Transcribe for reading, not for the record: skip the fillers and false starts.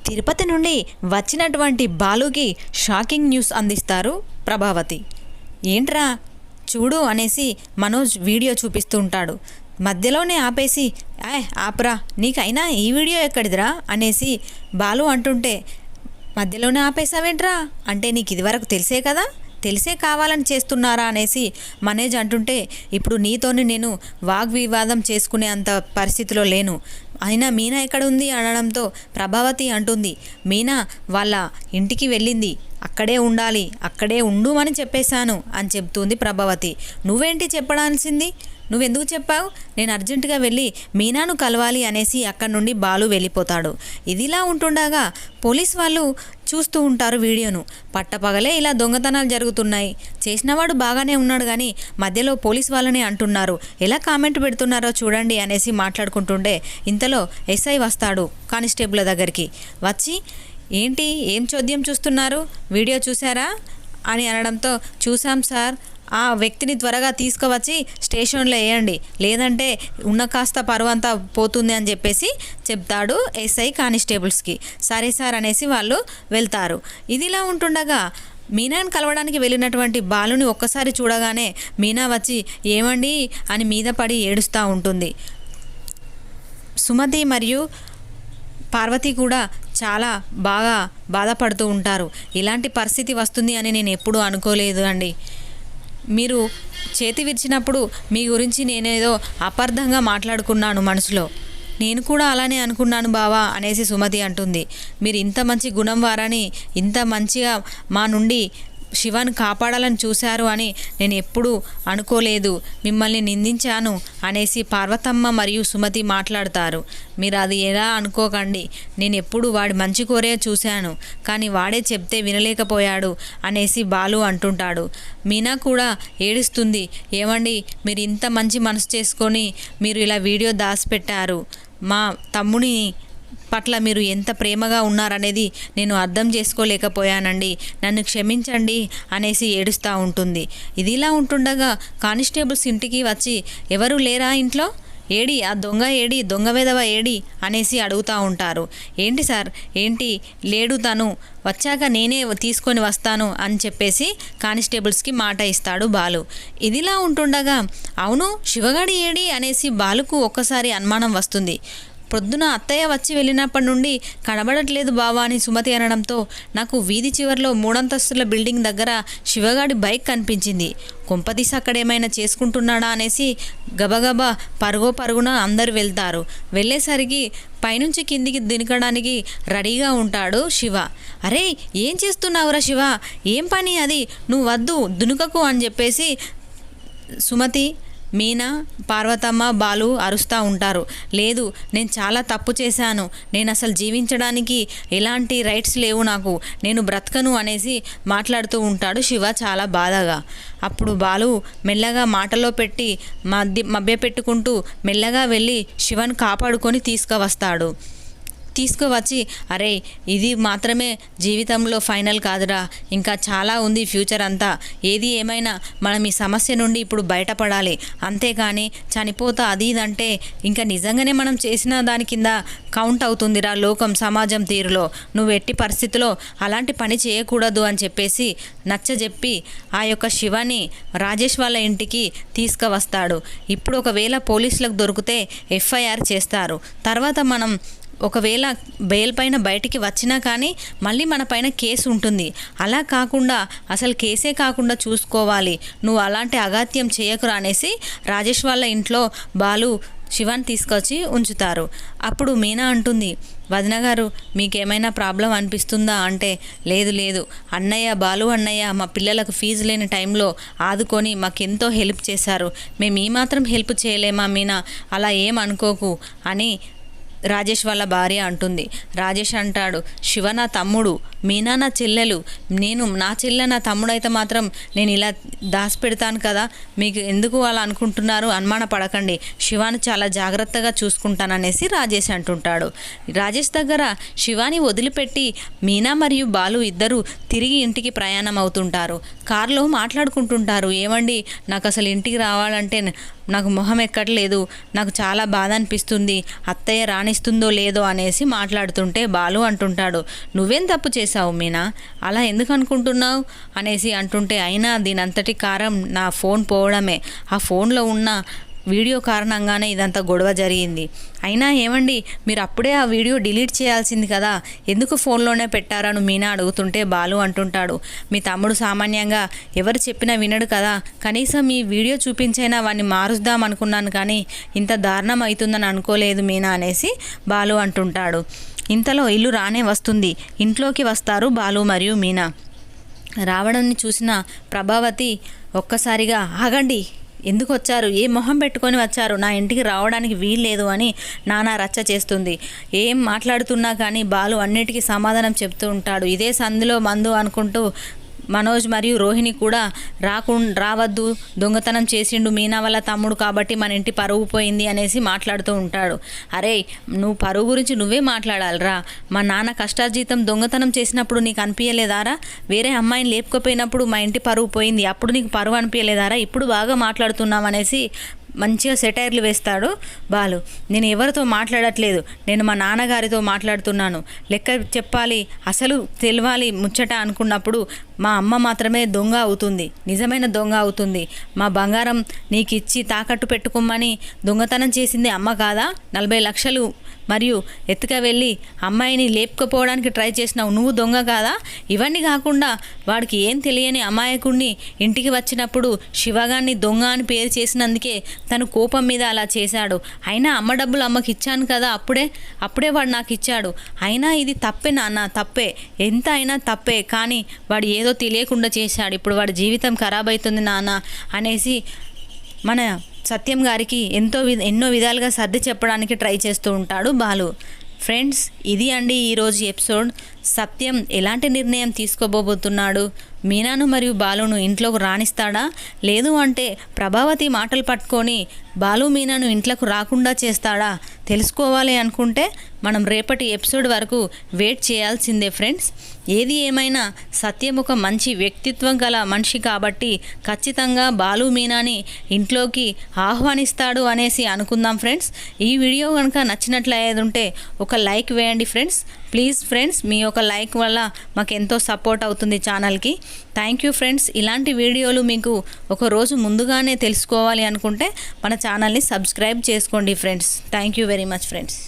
తిరుపతి నుండి వచ్చినటువంటి బాలుకి షాకింగ్ న్యూస్ అందిస్తారు ప్రభావతి. ఏంట్రా చూడు అనేసి మనోజ్ వీడియో చూపిస్తూ ఉంటాడు. మధ్యలోనే ఆపేసి ఆపరా, నీకైనా ఈ వీడియో ఎక్కడిదిరా అనేసి బాలు అంటుంటే, మధ్యలోనే ఆపేసావేంట్రా అంటే నీకు ఇదివరకు తెలిసే కదా, తెలిసే కావాలని చేస్తున్నారా అనేసి మనోజ్ అంటుంటే, ఇప్పుడు నీతోని నేను వాగ్వివాదం చేసుకునే అంత పరిస్థితిలో లేను, అయినా మీనా ఎక్కడ ఉంది అనడంతో ప్రభావతి అంటుంది, మీనా వాళ్ళ ఇంటికి వెళ్ళింది, అక్కడే ఉండాలి, అక్కడే ఉండు అని చెప్పేశాను అని చెప్తుంది ప్రభావతి. నువ్వేంటి చెప్పడాల్సింది, నువ్వెందుకు చెప్పావు, నేను అర్జెంటుగా వెళ్ళి మీనాను కలవాలి అనేసి అక్కడి నుండి బాలు వెళ్ళిపోతాడు. ఇదిలా ఉంటుండగా పోలీస్ వాళ్ళు చూస్తూ ఉంటారు వీడియోను. పట్టపగలే ఇలా దొంగతనాలు జరుగుతున్నాయి, చేసినవాడు బాగానే ఉన్నాడు కానీ మధ్యలో పోలీస్ వాళ్ళని అంటున్నారు, ఎలా కామెంట్ పెడుతున్నారో చూడండి అనేసి మాట్లాడుకుంటుండే ఇంతలో ఎస్ఐ వస్తాడు కానిస్టేబుల్ దగ్గరికి. వచ్చి ఏంటి ఏం చోద్యం చూస్తున్నారు, వీడియో చూసారా అని అనడంతో, చూసాం సార్, ఆ వ్యక్తిని త్వరగా తీసుకువచ్చి స్టేషన్లో వేయండి, లేదంటే ఉన్న కాస్త పరువంతా పోతుంది అని చెప్పేసి చెప్తాడు ఎస్ఐ కానిస్టేబుల్స్కి. సరే సార్ అనేసి వాళ్ళు వెళ్తారు. ఇదిలా ఉంటుండగా మీనాను కలవడానికి వెళ్ళినటువంటి బాలుని ఒక్కసారి చూడగానే మీనా వచ్చి ఏమండి అని మీద పడి ఏడుస్తూ ఉంటుంది. సుమతి మరియు పార్వతి కూడా చాలా బాగా బాధపడుతూ ఉంటారు. ఇలాంటి పరిస్థితి వస్తుంది అని నేను ఎప్పుడూ అనుకోలేదు అండి. మీరు చేతి విరిచినప్పుడు మీ గురించి నేనేదో అపార్థంగా మాట్లాడుకున్నాను మనసులో, నేను కూడా అలానే అనుకున్నాను బావా అనేసి సుమతి అంటుంది. మీరు ఇంత మంచి గుణం వారని, ఇంత మంచిగా మా నుండి శివాని కాపాడాలని చూశారు అని నేను ఎప్పుడూ అనుకోలేదు, మిమ్మల్ని నిందించాను అనేసి పార్వతమ్మ మరియు సుమతి మాట్లాడతారు. మీరు అది ఎలా అనుకోకండి, నేను ఎప్పుడు వాడి మంచి కోరే చూశాను, కానీ వాడే చెప్తే వినలేకపోయాడు అనేసి బాలు అంటుంటాడు. మీనా కూడా ఏడుస్తుంది, ఏమండి మీరు ఇంత మంచి మనసు చేసుకొని మీరు ఇలా వీడియో దాచిపెట్టారు, మా తమ్ముని పట్ల మీరు ఎంత ప్రేమగా ఉన్నారనేది నేను అర్థం చేసుకోలేకపోయానండి, నన్ను క్షమించండి అనేసి ఏడుస్తూ ఉంటుంది. ఇదిలా ఉంటుండగా కానిస్టేబుల్స్ ఇంటికి వచ్చి, ఎవరు లేరా ఇంట్లో, ఏడి ఆ దొంగ ఏడి, దొంగ వెధవ ఏడి అనేసి అడుగుతూ ఉంటారు. ఏంటి సార్, ఏంటి లేడు, తను వచ్చాక నేనే తీసుకొని వస్తాను అని చెప్పేసి కానిస్టేబుల్స్కి మాట ఇస్తాడు బాలు. ఇదిలా ఉంటుండగా అవును శివగాడి ఏడి అనేసి బాలుకు ఒక్కసారి అనుమానం వస్తుంది. పొద్దున అత్తయ్య వచ్చి వెళ్ళినప్పటి నుండి కనబడట్లేదు బావా అని సుమతి అనడంతో, నాకు వీధి చివరిలో 3 అంతస్తుల బిల్డింగ్ దగ్గర శివగాడి బైక్ కనిపించింది, కొంపతీసి అక్కడేమైనా చేసుకుంటున్నాడా అనేసి గబగబా పరుగున అందరు వెళ్తారు. వెళ్ళేసరికి పైనుంచి కిందికి దినకడానికి రెడీగా ఉంటాడు శివ. అరే ఏం చేస్తున్నావురా శివ, ఏం పని అది, నువ్వు వద్దు దునుకకు అని చెప్పేసి సుమతి, మీనా, పార్వతమ్మ, బాలు అరుస్తూ ఉంటారు. లేదు నేను చాలా తప్పు చేశాను, నేను అసలు జీవించడానికి ఎలాంటి రైట్స్ లేవు నాకు, నేను బ్రతకను అనేసి మాట్లాడుతూ ఉంటాడు శివ చాలా బాధగా. అప్పుడు బాలు మెల్లగా మాటలో పెట్టి మభ్య పెట్టుకుంటూ మెల్లగా వెళ్ళి శివను కాపాడుకొని తీసుకువస్తాడు. తీసుకువచ్చి, అరే ఇది మాత్రమే జీవితంలో ఫైనల్ కాదురా, ఇంకా చాలా ఉంది ఫ్యూచర్ అంతా, ఏది ఏమైనా మనం ఈ సమస్య నుండి ఇప్పుడు బయటపడాలి, అంతేకాని చనిపోతా అది ఇదంటే ఇంకా నిజంగానే మనం చేసిన దాని కింద కౌంట్ అవుతుందిరా లోకం సమాజం తీరులో, నువ్వు ఎట్టి పరిస్థితిలో అలాంటి పని చేయకూడదు అని చెప్పేసి నచ్చజెప్పి ఆ యొక్క శివని రాజేష్ వాళ్ళ ఇంటికి తీసుకువస్తాడు. ఇప్పుడు ఒకవేళ పోలీసులకు దొరికితే ఎఫ్ఐఆర్ చేస్తారు, తర్వాత మనం ఒకవేళ బెయిల్ పైన బయటికి వచ్చినా కానీ మళ్ళీ మన పైన కేసు ఉంటుంది, అలా కాకుండా అసలు కేసే కాకుండా చూసుకోవాలి, నువ్వు అలాంటి అగాత్యం చేయకురా అనేసి రాజేష్ వాళ్ళ ఇంట్లో బాలు శివాని తీసుకొచ్చి ఉంచుతారు. అప్పుడు మీనా అంటుంది, వదిన గారు మీకేమైనా ప్రాబ్లం అనిపిస్తుందా అంటే, లేదు అన్నయ్య, బాలు అన్నయ్య మా పిల్లలకు ఫీజు లేని టైంలో ఆదుకొని మాకెంతో హెల్ప్ చేశారు, మేము ఈ మాత్రం హెల్ప్ చేయలేమా మీనా, అలా ఏం అనుకోకు అని రాజేష్ వాళ్ళ భార్య అంటుంది. రాజేష్ అంటాడు, శివ నా తమ్ముడు, మీనా నా చెల్లెలు, నా చెల్లె నా తమ్ముడైతే మాత్రం నేను ఇలా దాచిపెడతాను కదా, మీకు ఎందుకు అలా అనుకుంటున్నారు, అనుమాన పడకండి, శివాని చాలా జాగ్రత్తగా చూసుకుంటాననేసి రాజేష్ అంటుంటాడు. రాజేష్ దగ్గర శివాని వదిలిపెట్టి మీనా మరియు బాలు ఇద్దరు తిరిగి ఇంటికి ప్రయాణం అవుతుంటారు. కారులో మాట్లాడుకుంటుంటారు, ఏమండి నాకు అసలు ఇంటికి రావాలంటే నాకు మొహం ఎక్కట్లేదు, నాకు చాలా బాధ అనిపిస్తుంది, అత్తయ్య రాణిస్తుందో లేదో అనేసి మాట్లాడుతుంటే బాలు అంటుంటాడు, నువ్వేం తప్పు చేశావు మీనా, అలా ఎందుకు అనుకుంటున్నావు అనేసి అంటుంటే, అయినా దీనంతటి కారణం నా ఫోన్ పోవడమే, ఆ ఫోన్లో ఉన్న వీడియో కారణంగానే ఇదంతా గొడవ జరిగింది. అయినా ఏమండి, మీరు అప్పుడే ఆ వీడియో డిలీట్ చేయాల్సింది కదా, ఎందుకు ఫోన్లోనే పెట్టారని మీనా అడుగుతుంటే బాలు అంటుంటాడు, మీ తమ్ముడు సామాన్యంగా ఎవరు చెప్పినా వినడు కదా, కనీసం ఈ వీడియో చూపించైనా వాడిని మారుద్దాం అనుకున్నాను కానీ ఇంత దారుణం అవుతుందని అనుకోలేదు మీనా అనేసి బాలు అంటుంటాడు. ఇంతలో ఇల్లు రానే వస్తుంది. ఇంట్లోకి వస్తారు బాలు మరియు మీనా. రావడాన్ని చూసిన ప్రభావతి ఒక్కసారిగా, ఆగండి, ఎందుకు వచ్చారు, ఏ మొహం పెట్టుకొని వచ్చారు, నా ఇంటికి రావడానికి వీల్లేదు అని నానా రచ్చ చేస్తుంది. ఏం మాట్లాడుతున్నా కానీ బాలు అన్నిటికీ సమాధానం చెప్తూ ఉంటాడు. ఇదే సందులో మందు అనుకుంటూ మనోజ్ మరియు రోహిణి కూడా రావద్దు, దొంగతనం చేసిండు మీనా వాళ్ళ తమ్ముడు కాబట్టి మన ఇంటి పరువు పోయింది అనేసి మాట్లాడుతూ ఉంటాడు. అరే, నువ్వు పరువు గురించి నువ్వే మాట్లాడాలిరా, మా నాన్న కష్టార్జితం దొంగతనం చేసినప్పుడు నీకు అనిపించలేదారా, వేరే అమ్మాయిని లేపుకపోయినప్పుడు మా ఇంటి పరువు పోయింది, అప్పుడు నీకు పరువు అనిపించలేదారా, ఇప్పుడు బాగా మాట్లాడుతున్నావు అనేసి మంచిగా సెటైర్లు వేస్తాడు బాలు. నేను ఎవరితో మాట్లాడట్లేదు, నేను మా నాన్నగారితో మాట్లాడుతున్నాను, లెక్క చెప్పాలి, అసలు తెలవాలి ముచ్చట అనుకున్నప్పుడు మా అమ్మ మాత్రమే దొంగ అవుతుంది, నిజమైన దొంగ అవుతుంది. మా బంగారం నీకు ఇచ్చి తాకట్టు పెట్టుకోమని దొంగతనం చేసింది అమ్మ కాదా, 40 లక్షలు మరియు ఎత్తుక వెళ్ళి అమ్మాయిని లేపుకపోవడానికి ట్రై చేసినావు, నువ్వు దొంగ కాదా? ఇవన్నీ కాకుండా వాడికి ఏం తెలియని అమాయకుడిని ఇంటికి వచ్చినప్పుడు శివగాన్ని దొంగ అని పేరు చేసినందుకే తను కోపం మీద అలా చేశాడు. అయినా అమ్మ డబ్బులు అమ్మకి ఇచ్చాను కదా, అప్పుడే వాడు నాకు ఇచ్చాడు. అయినా ఇది తప్పే నాన్న, తప్పే, ఎంత అయినా తప్పే, కానీ వాడు ఏదో తెలియకుండా చేశాడు, ఇప్పుడు వాడి జీవితం ఖరాబ్ అవుతుంది నాన్న అనేసి మన సత్యం గారికి ఎన్నో విధాలుగా సర్ది చెప్పడానికి ట్రై చేస్తూ ఉంటాడు బాలు. ఫ్రెండ్స్, ఇది అండి ఈరోజు ఎపిసోడ్. సత్యం ఎలాంటి నిర్ణయం తీసుకోబోతున్నాడు, మీనాను మరియు బాలును ఇంట్లోకి రాణిస్తాడా, లేదు అంటే ప్రభావతి మాటలు పట్టుకొని బాలు మీనాను ఇంట్లోకి రాకుండా చేస్తాడా, తెలుసుకోవాలి అనుకుంటే మనం రేపటి ఎపిసోడ్ వరకు వెయిట్ చేయాల్సిందే ఫ్రెండ్స్. ఏది ఏమైనా సత్యం ఒక మంచి వ్యక్తిత్వం గల మనిషి కాబట్టి ఖచ్చితంగా బాలు మీనాని ఇంట్లోకి ఆహ్వానిస్తాడు అనేసి అనుకుందాం ఫ్రెండ్స్. ఈ వీడియో కనుక నచ్చినట్లయితే ఒక లైక్ వేయండి ఫ్రెండ్స్. ప్లీజ్ ఫ్రెండ్స్, మీ యొక్క లైక్ వల్ల మాకు ఎంతో సపోర్ట్ అవుతుంది ఛానల్కి. Thank you friends. ఇలాంటి వీడియోలు మీకు ఒక రోజు ముందుగానే తెలుసుకోవాలి అనుకుంటే మన ఛానల్ని సబ్స్క్రైబ్ చేసుకోండి friends. Thank you very much friends.